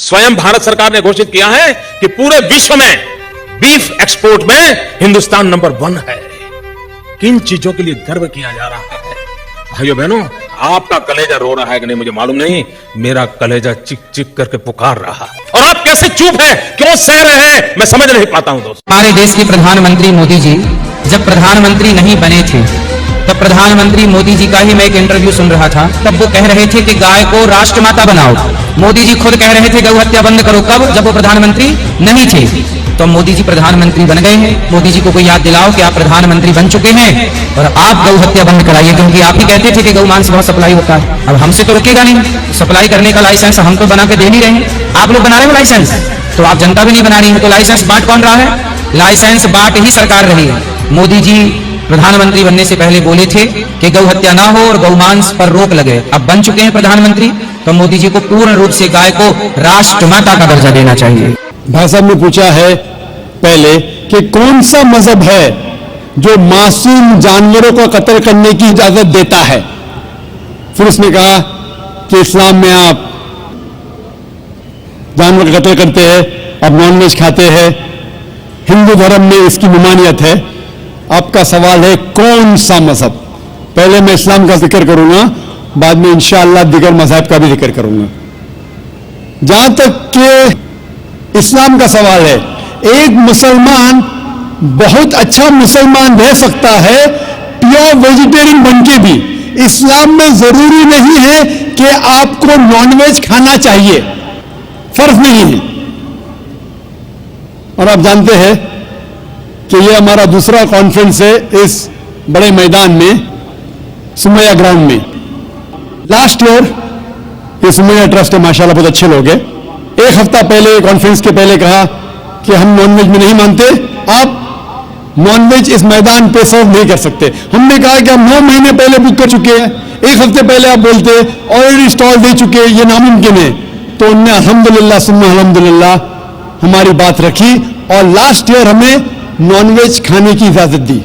स्वयं भारत सरकार ने घोषित किया है कि पूरे विश्व में बीफ एक्सपोर्ट में हिंदुस्तान नंबर 1 है। किन चीजों के लिए गर्व किया जा रहा है? भाइयों बहनों, आपका कलेजा रो रहा है कि नहीं मुझे मालूम नहीं, मेरा कलेजा चिक चिक करके पुकार रहा है। और आप कैसे चुप हैं, क्यों सह रहे हैं, मैं समझ नहीं पाता हूं दोस्त। हमारे देश के प्रधानमंत्री मोदी जी जब प्रधानमंत्री नहीं बने थे तब प्रधानमंत्री मोदी जी का ही मैं एक इंटरव्यू सुन रहा था। तब वो कह रहे थे कि गाय को राष्ट्रमाता बनाओ। मोदी जी खुद कह रहे थे गौ हत्या बंद करो। कब? जब वो प्रधानमंत्री नहीं थे। तो मोदी जी प्रधानमंत्री बन गए हैं। मोदी जी को कोई याद दिलाओ कि आप प्रधानमंत्री बन चुके हैं और आप गौ हत्या बंद कराइए, क्योंकि आप ही कहते थे कि गौ मांस बहुत सप्लाई होता है। अब हमसे तो रुकेगा नहीं। सप्लाई करने का लाइसेंस हम तो बना के दे नहीं रहे हैं, आप लोग बना रहे हो लाइसेंस, तो आप जनता भी नहीं बना रही है। तो लाइसेंस बांट कौन रहा है? लाइसेंस बांट ही सरकार रही है। मोदी जी प्रधानमंत्री बनने से पहले बोले थे कि गौ हत्या ना हो और गौ मांस पर रोक लगे। अब बन चुके हैं प्रधानमंत्री, तो मोदी जी को पूर्ण रूप से गाय को राष्ट्रमाता का दर्जा देना चाहिए। भाई साहब ने पूछा है पहले कि कौन सा मजहब है जो मासूम जानवरों को कत्ल करने की इजाजत देता है। फिर उसने कहा कि इस्लाम में आप जानवर का कत्ल करते हैं, आप नॉनवेज खाते हैं, हिंदू धर्म में इसकी ममानियत है। आपका सवाल है कौन सा मजहब? पहले मैं इस्लाम का जिक्र करूंगा, बाद में इंशाअल्लाह दिगर मजहब का भी जिक्र करूंगा। जहां तक कि इस्लाम का सवाल है, एक मुसलमान बहुत अच्छा मुसलमान रह सकता है प्योर वेजिटेरियन बनके भी। इस्लाम में जरूरी नहीं है कि आपको नॉनवेज खाना चाहिए, फर्ज नहीं है। और आप जानते हैं कि ये हमारा दूसरा कॉन्फ्रेंस है इस बड़े मैदान में, सुमैया ग्राउंड में। लास्ट ईयर ये सुमैया ट्रस्ट है, माशाल्लाह बहुत अच्छे लोग हैं। एक हफ्ता पहले कॉन्फ्रेंस के पहले कहा कि हम नॉनवेज में नहीं मानते, आप नॉनवेज इस मैदान पे सर्व नहीं कर सकते। हमने कहा कि हम 9 महीने पहले बुक कर चुके हैं, एक हफ्ते पहले आप बोलते ऑलरेडी स्टॉल दे चुके हैं, ये नामुमकिन है। तो उनने अल्हम्दुलिल्लाह सुम्मा अल्हम्दुलिल्लाह हमारी बात रखी और लास्ट ईयर हमें नॉनवेज खाने की इजाजत दी।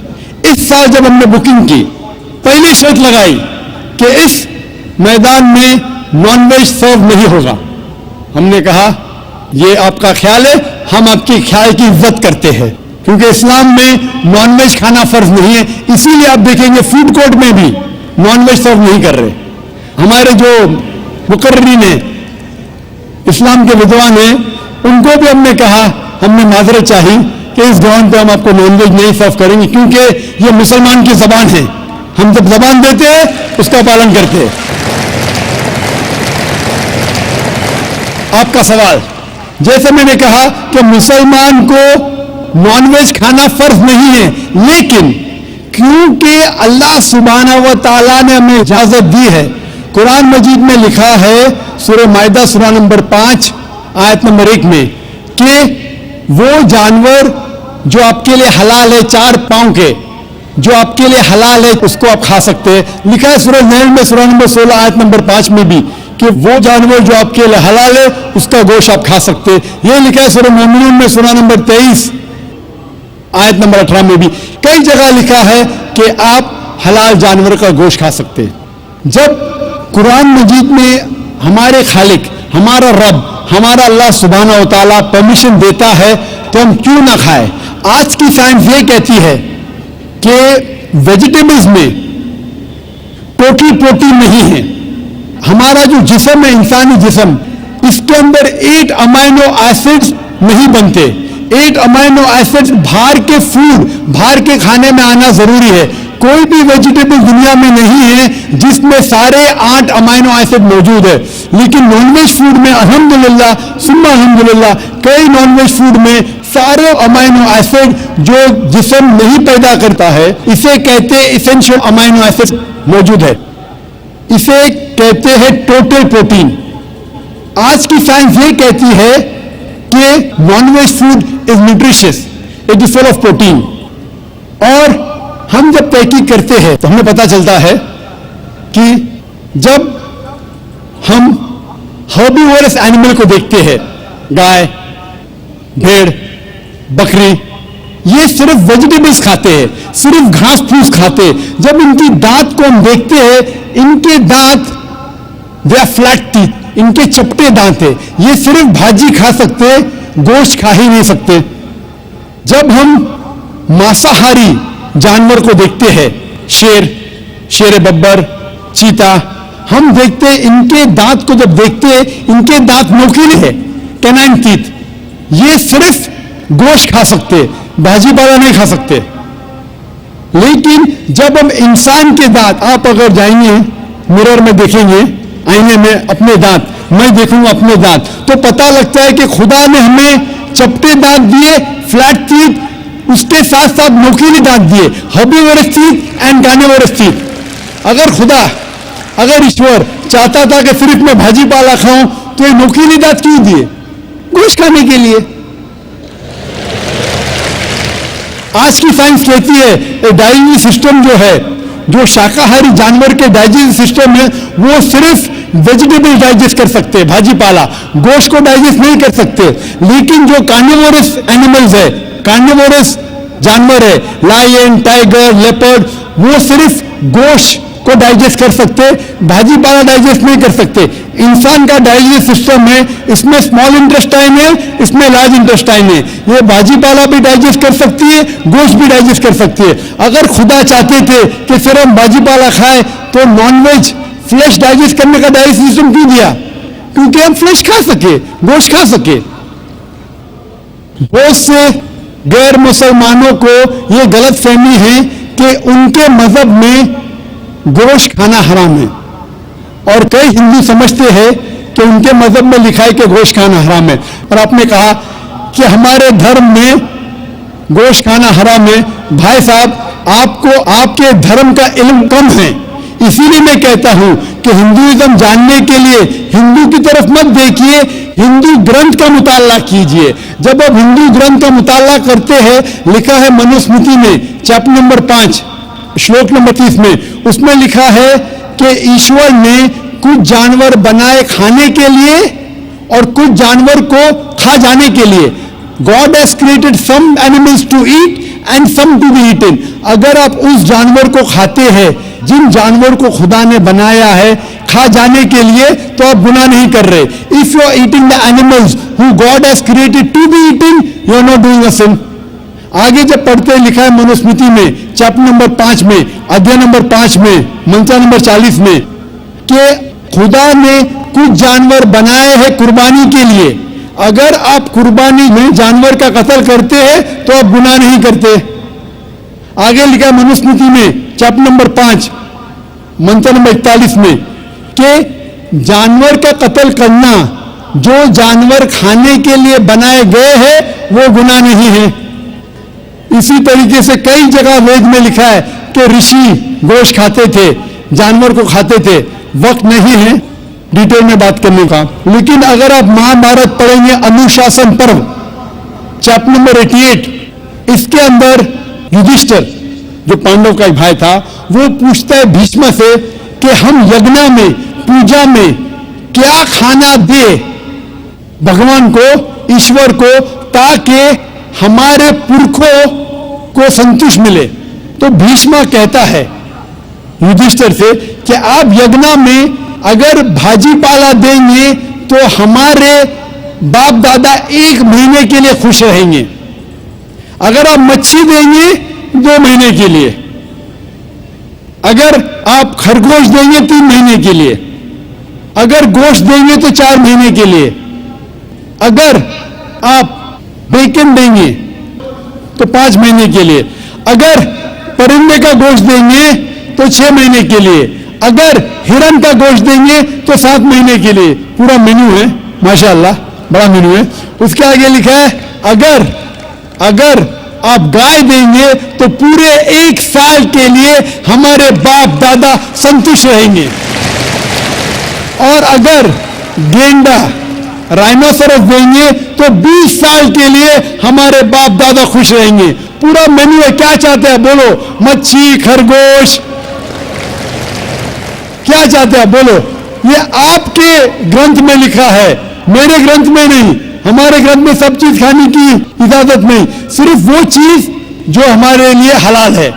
इस साल जब हमने बुकिंग की, पहली शर्त लगाई कि इस मैदान में नॉनवेज सर्व नहीं होगा। हमने कहा यह आपका ख्याल है, हम आपके ख्याल की इज्जत करते हैं, क्योंकि इस्लाम में नॉनवेज खाना फर्ज नहीं है। इसीलिए आप देखेंगे फूड कोर्ट में भी नॉनवेज सर्व नहीं कर रहे। हमारे जो मुकर्रीन हैं, इस्लाम के विद्वान हैं, उनको भी हमने कहा, हमने माजरत चाही कि इस ग्राउंड पे हम आपको नॉनवेज नहीं सर्व करेंगे, क्योंकि ये मुसलमान की जबान है। हम जब जबान देते हैं उसका पालन करते हैं। आपका सवाल, जैसे मैंने कहा कि मुसलमान को नॉनवेज खाना फर्ज नहीं है, लेकिन क्योंकि अल्लाह सुब्हानहू व तआला ने हमें इजाजत दी है। कुरान मजीद में लिखा है सूरह माइदा सूरह नंबर 5 आयत नंबर 1 में कि वो जानवर जो आपके लिए हलाल है, 4 पांव के, जो आपके लिए हलाल है उसको आप खा सकते हैं। लिखा है सूरह नहल में सूरह नंबर 16 आयत नंबर 5 में भी कि वो जानवर जो आपके लिए हलाल है उसका गोश्त आप खा सकते हैं। ये लिखा है सूरह मोमिनून में सूरह नंबर 23 आयत नंबर 18 में भी। कई जगह लिखा है कि आप हलाल जानवर का गोश्त खा सकते हैं। जब कुरान मजीद में हमारे खालिक, हमारा रब, हमारा अल्लाह सुब्हानहू व तआला परमिशन देता है तो हम क्यों ना खाएं? आज की साइंस ये कहती है कि वेजिटेबल्स में टोटल प्रोटीन नहीं है। हमारा जो जिस्म है, इंसानी जिस्म, इसके अंदर 8 अमाइनो एसिड्स नहीं बनते। 8 अमाइनो एसिड्स बाहर के फूड, बाहर के खाने में आना जरूरी है। कोई भी वेजिटेबल दुनिया में नहीं है जिसमें सारे 8 अमाइनो एसिड मौजूद है। लेकिन नॉनवेज फूड में अल्हम्दुलिल्लाह सुम्मा अल्हम्दुलिल्लाह कई नॉनवेज फूड में सारे अमाइनो एसिड जो जिस्म नहीं पैदा करता है, इसे कहते हैं इसेंशियल अमाइनो एसिड मौजूद है। इसे कहते हैं टोटल प्रोटीन। आज की साइंस ये कहती है कि non veg food is nutritious, it is full of protein. और हम जब तहकीक करते हैं तो हमें पता चलता है कि जब हम हर्बीवोरस एनिमल को देखते हैं, गाय, भेड़, बकरी, ये सिर्फ वेजिटेबल्स खाते हैं, सिर्फ घास फूस खाते हैं। जब इनकी दांत को हम देखते हैं, इनके दांत दे आर फ्लैट टीथ, इनके चपटे दांत है, ये सिर्फ भाजी खा सकते, गोश्त खा ही नहीं सकते। जब हम मांसाहारी जानवर को देखते हैं, शेर बब्बर, चीता, हम देखते हैं इनके दांत को जब देखते हैं, इनके दांत नोकीले है, कैनाइन टीथ, ये सिर्फ गोश्त खा सकते, भाजी पाला नहीं खा सकते। लेकिन जब हम इंसान के दांत, आप अगर जाएंगे मिरर में देखेंगे, आईने में अपने दांत, मैं देखूंगा अपने दांत, तो पता लगता है कि खुदा ने हमें चपटे दांत दिए, फ्लैट टीथ, उसके साथ साथ नोकीले दांत दिए, herbivores teeth and carnivorous teeth. अगर ईश्वर चाहता था कि सिर्फ मैं भाजी पाला खाऊं, तो ये नोकीले दांत क्यों दिए? गोश्त खाने के लिए। आज की साइंस कहती है डाइजेस्टिव सिस्टम जो है, जो शाकाहारी जानवर के डाइजेस्टिव सिस्टम है, वो सिर्फ वेजिटेबल डाइजेस्ट कर सकते हैं, भाजी पाला, गोश्त को डाइजेस्ट नहीं कर सकते। लेकिन जो कार्निवोरस एनिमल्स है, कार्निवोरस जानवर है, लायन, टाइगर, लेपर्ड, वो सिर्फ गोश्त को डाइजेस्ट कर सकते, भाजी पाला डाइजेस्ट नहीं कर सकते। इंसान का डाइजेस्ट सिस्टम है, इसमें स्मॉल इंटेस्टाइन है, इसमें लार्ज इंटेस्टाइन है, ये भाजी पाला भी डाइजेस्ट कर सकती है, गोश्त भी डाइजेस्ट कर सकती है। अगर खुदा चाहते थे कि सिर्फ हम भाजी पाला खाएं, तो नॉनवेज फ्लेश डाइजेस्ट करने का डाइजेस्ट सिस्टम क्यों दिया? क्योंकि हम फ्लेश खा सके, गोश्त खा सके। बहुत से गैर मुसलमानों को यह गलत फहमी है कि उनके मजहब में गोश्त खाना हराम है, और कई हिंदू समझते हैं कि उनके मजहब में लिखा है कि गोश्त खाना हराम है। और आपने कहा कि हमारे धर्म में गोश्त खाना हराम है। भाई साहब, आपको आपके धर्म का इल्म कम है, इसीलिए मैं कहता हूं कि हिंदुइज्म जानने के लिए हिंदू की तरफ मत देखिए, हिंदू ग्रंथ का मुताला कीजिए। जब आप हिंदू ग्रंथ का मुताला करते हैं, लिखा है मनुस्मृति में चैप्टर नंबर 5 श्लोक नंबर 30 में, उसमें लिखा है कि ईश्वर ने कुछ जानवर बनाए खाने के लिए और कुछ जानवर को खा जाने के लिए। God has created some animals to eat and some to be eaten. अगर आप उस जानवर को खाते हैं, जिन जानवर को खुदा ने बनाया है खा जाने के लिए, तो आप गुनाह नहीं कर रहे। If you are eating the animals who God has created to be eaten, you are not doing a sin. आगे जब पढ़ते लिखा है मनुस्मृति में चैप्टर नंबर 5 में, अध्याय नंबर 5 में, मंत्र नंबर 40 में, कि खुदा ने कुछ जानवर बनाए हैं कुर्बानी के लिए। अगर आप कुर्बानी में जानवर का कत्ल करते हैं, तो आप गुनाह नहीं करते। आगे लिखा है मनुस्मृति में चैप्टर नंबर 5 मंत्र नंबर 41 में, कि जानवर का कत्ल करना, जो जानवर खाने के लिए बनाए गए हैं, वो गुनाह नहीं है। इसी तरीके से कई जगह वेद में लिखा है कि ऋषि गोश्त खाते थे, जानवर को खाते थे। वक्त नहीं है डिटेल में बात करने का, लेकिन अगर आप महाभारत पढ़ेंगे, अनुशासन पर्व चैप्टर नंबर 88, इसके अंदर युधिष्ठिर जो पांडव का एक भाई था, वो पूछता है भीष्म से कि हम यज्ञ में, पूजा में क्या खाना दे भगवान को, ईश्वर को, ताकि हमारे पुरखों को संतुष्ट मिले। तो भीष्म कहता है युधिष्ठिर से कि आप यज्ञ में अगर भाजी पाला देंगे, तो हमारे बाप दादा 1 महीने के लिए खुश रहेंगे। अगर आप मच्छी देंगे 2 महीने के लिए, अगर आप खरगोश देंगे 3 महीने के लिए, अगर गोश्त देंगे तो 4 महीने के लिए, अगर आप बेकन देंगे तो 5 महीने के लिए, अगर परिंदे का गोश्त देंगे तो 6 महीने के लिए, अगर हिरन का गोश्त देंगे तो 7 महीने के लिए। पूरा मेन्यू है, माशाअल्लाह, बड़ा मेन्यू है। उसके आगे लिखा है अगर आप गाय देंगे तो पूरे 1 साल के लिए हमारे बाप दादा संतुष्ट रहेंगे, और अगर गेंडा, राइनोसरस देंगे तो 20 साल के लिए हमारे बाप दादा खुश रहेंगे। पूरा मेन्यू है। क्या चाहते हैं बोलो? मच्छी, खरगोश, क्या चाहते हैं बोलो? ये आपके ग्रंथ में लिखा है, मेरे ग्रंथ में नहीं। हमारे ग्रंथ में सब चीज खाने की इजाजत नहीं, सिर्फ वो चीज जो हमारे लिए हलाल है।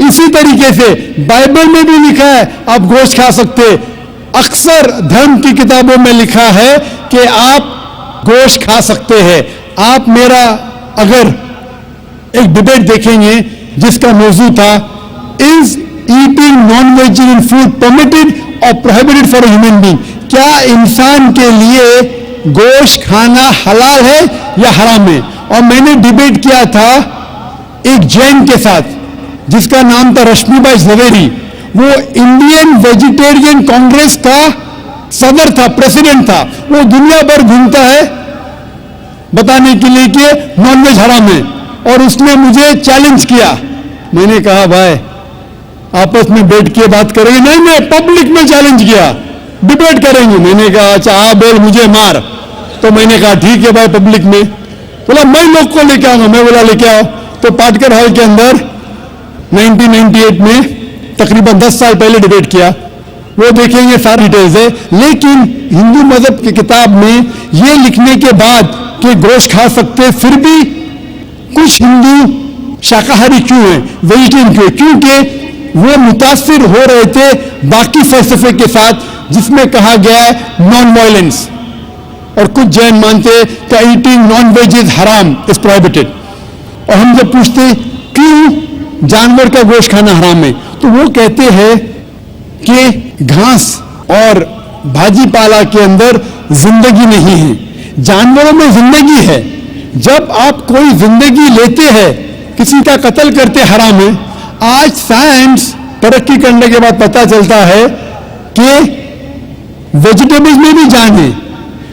इसी तरीके से बाइबल में भी लिखा है आप गोश्त खा सकते, अक्सर धर्म की किताबों में लिखा है कि आप गोश्त खा सकते हैं। आप मेरा अगर एक डिबेट देखेंगे जिसका मौजू था, is eating non vegetarian food permitted और प्रोहिबिटेड फॉर ह्यूमन बीइंग, क्या इंसान के लिए गोश्त खाना हलाल है या हराम है। और मैंने डिबेट किया था एक जैन के साथ जिसका नाम था रश्मिबाई झवेरी। वो इंडियन वेजिटेरियन कांग्रेस का सदर था, प्रेसिडेंट था। वो दुनिया भर घूमता है बताने के लिए कि नॉनवेज हराम है, और उसने मुझे चैलेंज किया। मैंने कहा भाई आपस में बैठ के बात करेंगे। नहीं, मैं पब्लिक में चैलेंज किया, डिबेट करेंगे। मैंने कहा अच्छा आ बोल मुझे मार। तो मैंने कहा ठीक है भाई, पब्लिक में। बोला मैं लोग को लेके आऊंगा। मैं बोला लेके आओ। तो पाटकर हॉल के अंदर 1998 में तकरीबन 10 साल पहले डिबेट किया। वो देखेंगे सारी डिटेल्स है। लेकिन हिंदू मजहब की किताब में ये लिखने के बाद कि गोश्त खा सकते, फिर भी कुछ हिंदू शाकाहारी क्यों हैं, वेजिटेरियन क्यों? क्योंकि वो मुतासिर हो रहे थे बाकी फलसफे के साथ जिसमें कहा गया है नॉन वायलेंस। और कुछ जैन मानते कि ईटिंग नॉन वेज इज हराम, इज प्रोहिबिटेड। और हम जब पूछते क्यों जानवर का गोश्त खाना हराम है, तो वो कहते हैं कि घास और भाजी पाला के अंदर जिंदगी नहीं है, जानवरों में जिंदगी है। जब आप कोई जिंदगी लेते हैं, किसी का कत्ल करते, हराम है। आज साइंस तरक्की करने के बाद पता चलता है कि वेजिटेबल्स में भी जान है,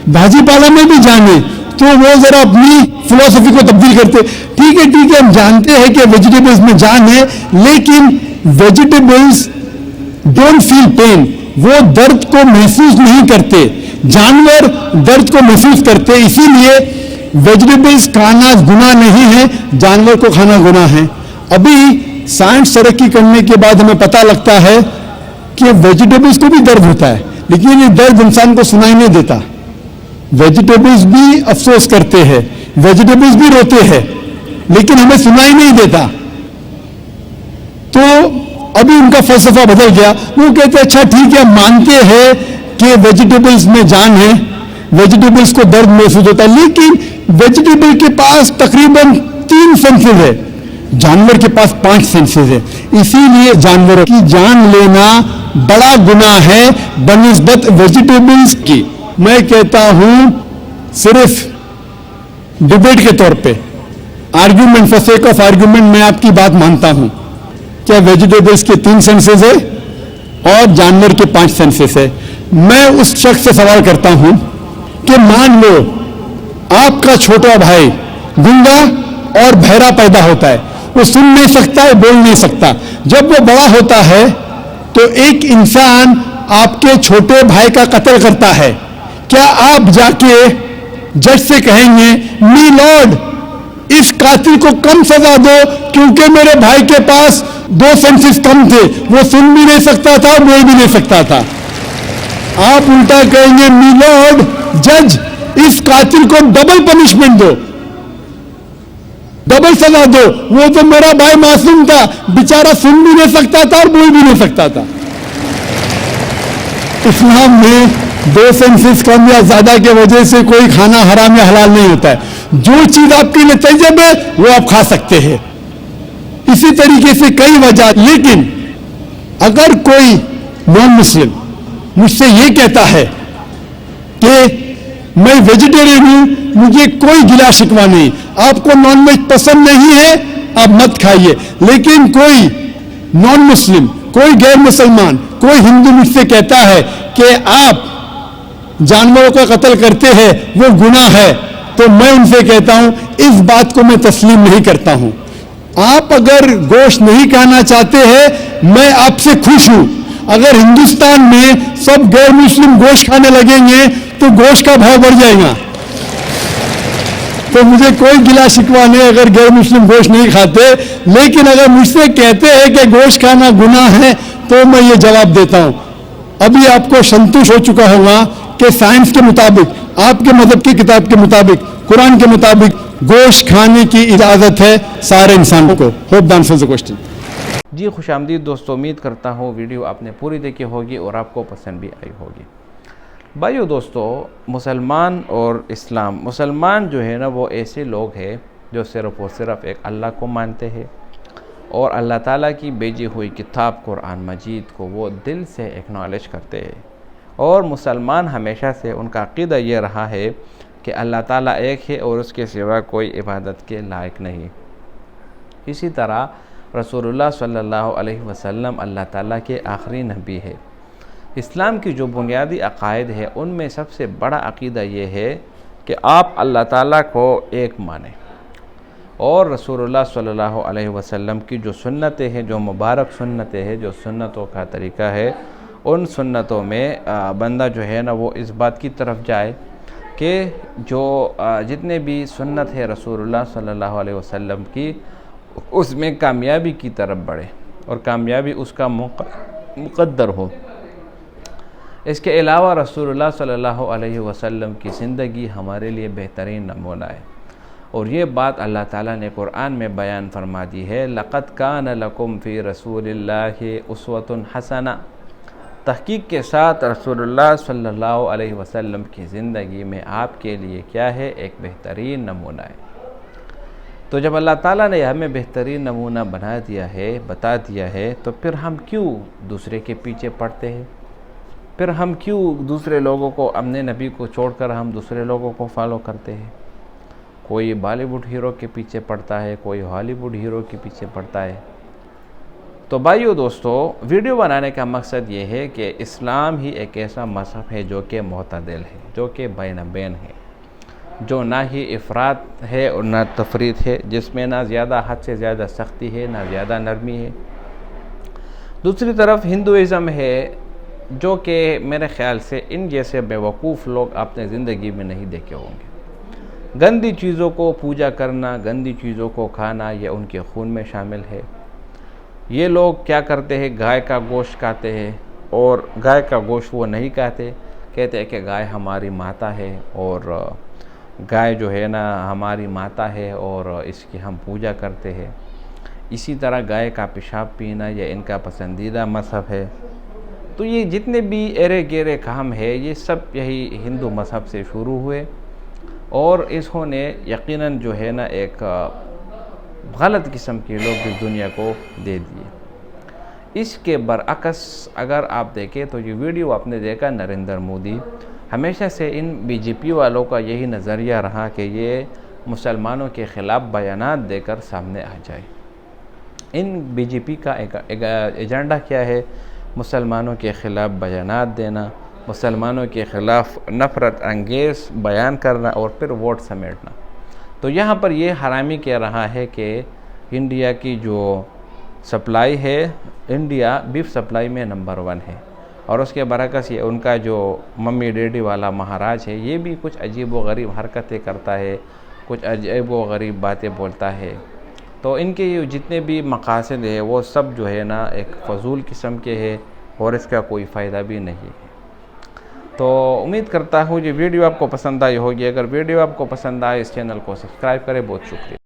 भाजी पाला में भी जान है। तो वो जरा अपनी फिलॉसफी को तब्दील करते। ठीक है, हम जानते हैं कि वेजिटेबल्स में जान है, लेकिन वेजिटेबल्स डोंट फील पेन, वो दर्द को महसूस नहीं करते। जानवर दर्द को महसूस करते, इसीलिए वेजिटेबल्स खाना गुनाह नहीं है, जानवर को खाना गुनाह है। अभी साइंस तरक्की करने के बाद हमें पता लगता है कि वेजिटेबल्स को भी दर्द होता है, लेकिन ये दर्द इंसान को सुनाई नहीं देता। वेजिटेबल्स भी अफसोस करते हैं, वेजिटेबल्स भी रोते हैं, लेकिन हमें सुनाई नहीं देता। तो अभी उनका फलसफा बदल गया। वो कहते हैं अच्छा ठीक है, मानते हैं कि वेजिटेबल्स में जान है, वेजिटेबल्स को दर्द महसूस होता है, लेकिन वेजिटेबल के पास तकरीबन 3 सेंसेस है, जानवर के पास 5 सेंसेस है। इसीलिए जानवरों की जान लेना बड़ा गुनाह है बनिस्बत वेजिटेबल्स की। मैं कहता हूं सिर्फ डिबेट के तौर पे, argument for sake of argument, मैं आपकी बात मानता हूं क्या वेजिटेबल्स के 3 सेंसेस है और जानवर के 5 सेंसेस है। मैं उस शख्स से सवाल करता हूं कि मान लो आपका छोटा भाई गूंगा और बहरा पैदा होता है, वो सुन नहीं सकता है, बोल नहीं सकता। जब वो बड़ा होता है तो एक इंसान आपके छोटे भाई का कत्ल करता है, क्या आप जाके जज से कहेंगे मी लॉर्ड इस कातिल को कम सजा दो क्योंकि मेरे भाई के पास 2 सेंसेस कम थे, वो सुन भी नहीं सकता था, बोल भी नहीं सकता था? आप उल्टा कहेंगे मी लॉर्ड जज इस कातिल को डबल पनिशमेंट दो, डबल सजा दो, वो तो मेरा भाई मासूम था, बेचारा सुन भी नहीं सकता था और बोल भी नहीं सकता था। इस्लाम में 2 सेंसेस कम या ज्यादा की वजह से कोई खाना हराम या हलाल नहीं होता है। जो चीज आपके लिए तैयब है वो आप खा सकते हैं। इसी तरीके से कई वजह। लेकिन अगर कोई नॉन मुस्लिम मुझसे ये कहता है कि मैं वेजिटेरियन हूं, मुझे कोई गिला शिकवा नहीं, आपको नॉनवेज पसंद नहीं है आप मत खाइए, लेकिन कोई नॉन मुस्लिम, कोई गैर मुसलमान, कोई हिंदू मुझसे कहता है कि आप जानवरों का कत्ल करते हैं वो गुनाह है, तो मैं उनसे कहता हूं इस बात को मैं तस्लीम नहीं करता हूं। आप अगर गोश्त नहीं खाना चाहते हैं मैं आपसे खुश हूं। अगर हिंदुस्तान में सब गैर मुस्लिम गोश्त खाने लगेंगे तो गोश्त का भाव बढ़ जाएगा। तो मुझे कोई गिला शिकवा नहीं अगर गैर मुस्लिम गोश्त नहीं खाते, लेकिन अगर मुझसे कहते हैं कि गोश्त खाना गुनाह है तो मैं ये जवाब देता हूं। अभी आपको संतुष्ट हो चुका होगा कि साइंस के मुताबिक, आपके मजहब की किताब के मुताबिक, कुरान के मुताबिक गोश्त खाने की इजाजत है सारे इंसानों को। Hope the answer the question. जी खुशामदीद दोस्तों, उम्मीद करता हूँ वीडियो आपने पूरी देखी होगी और आपको पसंद भी आई होगी। भाइयों दोस्तों, मुसलमान और इस्लाम, मुसलमान जो है ना वो ऐसे लोग हैं जो सिर्फ़ और सिर्फ एक अल्लाह को मानते हैं और अल्लाह ताला की भेजी हुई किताब कुरान मजीद को वो दिल से एक्नॉलेज करते हैं। और मुसलमान हमेशा से उनका अक़ीदा ये रहा है कि अल्लाह ताला एक है और उसके सिवा कोई इबादत के लायक नहीं। इसी तरह रसूलुल्लाह सल्लल्लाहु अलैहि वसल्लम अल्लाह ताला के आखिरी नबी है। इस्लाम की जो बुनियादी अक़ायद है उनमें सबसे बड़ा अक़ीदा ये है कि आप अल्लाह ताला को एक मानें और रसूलुल्लाह सल्लल्लाहु अलैहि वसल्लम की जो सुन्नतें हैं, जो मुबारक सुन्नतें हैं, जो सुन्नतों का तरीक़ा है, उन सुन्नतों में बंदा जो है ना वो इस बात की तरफ जाए कि जो जितने भी सुन्नत है रसूलुल्लाह सल्लल्लाहु अलैहि वसल्लम की, उसमें कामयाबी की तरफ बढ़े और कामयाबी उसका मुक़द्दर हो। इसके अलावा रसूलुल्लाह सल्लल्लाहु अलैहि वसल्लम की ज़िंदगी हमारे लिए बेहतरीन नमूना है और ये बात अल्लाह ताला ने कुरान में बयान फरमा दी है, लक़द कान लकुम फ़ी रसूलिल्लाहि उस्वतुन हसना। तहक़ीक़ के साथ रसूलुल्लाह सल्लल्लाहु अलैहि वसल्लम की ज़िंदगी में आपके लिए क्या है, एक बेहतरीन नमूना है। तो जब अल्लाह ताला ने हमें बेहतरीन नमूना बना दिया है, बता दिया है, तो फिर हम क्यों दूसरे के पीछे पड़ते हैं? फिर हम क्यों दूसरे लोगों को, अपने नबी को छोड़कर हम दूसरे लोगों को फॉलो करते हैं? कोई बॉलीवुड हीरो के पीछे पड़ता है, कोई हॉलीवुड हीरो के पीछे पड़ता है। तो भाइयों दोस्तों, वीडियो बनाने का मकसद ये है कि इस्लाम ही एक ऐसा मज़हब है जो कि मुतदिल है, जो कि बैन बैन है, जो ना ही इफ़रात है और ना तफरीत है, जिसमें ना ज़्यादा हद से ज़्यादा सख्ती है, ना ज़्यादा नरमी है। दूसरी तरफ हिंदुइज़म है जो कि मेरे ख़्याल से इन जैसे बेवकूफ़ लोग आपने ज़िंदगी में नहीं देखे होंगे। गंदी चीज़ों को पूजा करना, गंदी चीज़ों को खाना, ये उनके खून में शामिल है। ये लोग क्या करते हैं, गाय का गोश्त खाते हैं और गाय का गोश्त वो नहीं खाते, कहते हैं कि गाय हमारी माता है और गाय जो है ना हमारी माता है और इसकी हम पूजा करते हैं। इसी तरह गाय का पेशाब पीना ये इनका पसंदीदा मज़हब है। तो ये जितने भी एरे गेरे काम है, ये सब यही हिंदू मज़हब से शुरू हुए और इसने यकीनन जो है ना एक गलत किस्म के लोग इस दुनिया को दे दिए। इसके बरअक्स अगर आप देखें तो ये वीडियो आपने देखा, नरेंद्र मोदी हमेशा से इन बीजेपी वालों का यही नज़रिया रहा कि ये मुसलमानों के ख़िलाफ़ बयानात देकर सामने आ जाए। इन बीजेपी का एक एजेंडा क्या है, मुसलमानों के ख़िलाफ़ बयानात देना, मुसलमानों के ख़िलाफ़ नफ़रत अंगेज़ बयान करना और फिर वोट समेटना। तो यहाँ पर ये हरामी कह रहा है कि इंडिया की जो सप्लाई है, इंडिया बीफ सप्लाई में नंबर 1 है और उसके बरअक्स ये उनका जो मम्मी डैडी वाला महाराज है, ये भी कुछ अजीब व गरीब हरकतें करता है, कुछ अजीब व गरीब बातें बोलता है। तो इनके जितने भी मकासद है वो सब जो है ना एक फ़जूल किस्म के है और इसका कोई फ़ायदा भी नहीं है। तो उम्मीद करता हूँ ये वीडियो आपको पसंद आई होगी। अगर वीडियो आपको पसंद आए इस चैनल को सब्सक्राइब करें। बहुत शुक्रिया।